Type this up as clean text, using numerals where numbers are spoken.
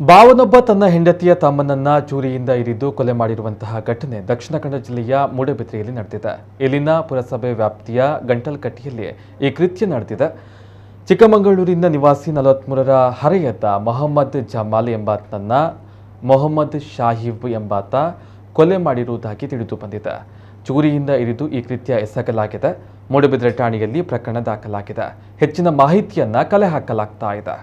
ಭಾವನೊಬ್ಬ ತನ್ನ ಹೆಂಡತಿಯ ತಮ್ಮನನ್ನ ಚೂರಿಯಿಂದ ಇರಿದು ಕೊಲೆ ಮಾಡಿರುವಂತಹ ಘಟನೆ ದಕ್ಷಿಣ ಕನ್ನಡ ಜಿಲ್ಲೆಯ ಮೂಡಬಿದ್ರೆಯಲ್ಲಿ ನಡೆದಿದೆ. ಇಲ್ಲಿನ ಪುರಸಭೆ ವ್ಯಾಪ್ತಿಯ ಗಂಟಲ್ಕಟ್ಟಿಯಲ್ಲಿ ಈ ಕೃತ್ಯ ನಡೆದಿದೆ. ಚಿಕ್ಕಮಗಳೂರಿನ ನಿವಾಸಿ 43ರ ಹರೆಯದ ಮೊಹಮ್ಮದ್ ಜಮಾಲ್ ಎಂಬಾತನನ್ನ ಮೊಹಮ್ಮದ್ ಶಾಹಿಬ್ ಎಂಬಾತ ಕೊಲೆ ಮಾಡಿರುವುದಾಗಿ ತಿಳಿದು ಬಂದಿದೆ. ಚೂರಿಯಿಂದ ಇರಿದು ಈ ಕೃತ್ಯ ಎಸಗಲಾಗಿದೆ. ಮೂಡಬಿದ್ರೆ ಠಾಣೆಯಲ್ಲಿ ಪ್ರಕರಣ ದಾಖಲಾಗಿದೆ. ಹೆಚ್ಚಿನ ಮಾಹಿತಿಯನ್ನ ಕಲೆ ಹಾಕಲಾಗ್ತಾ ಇದೆ.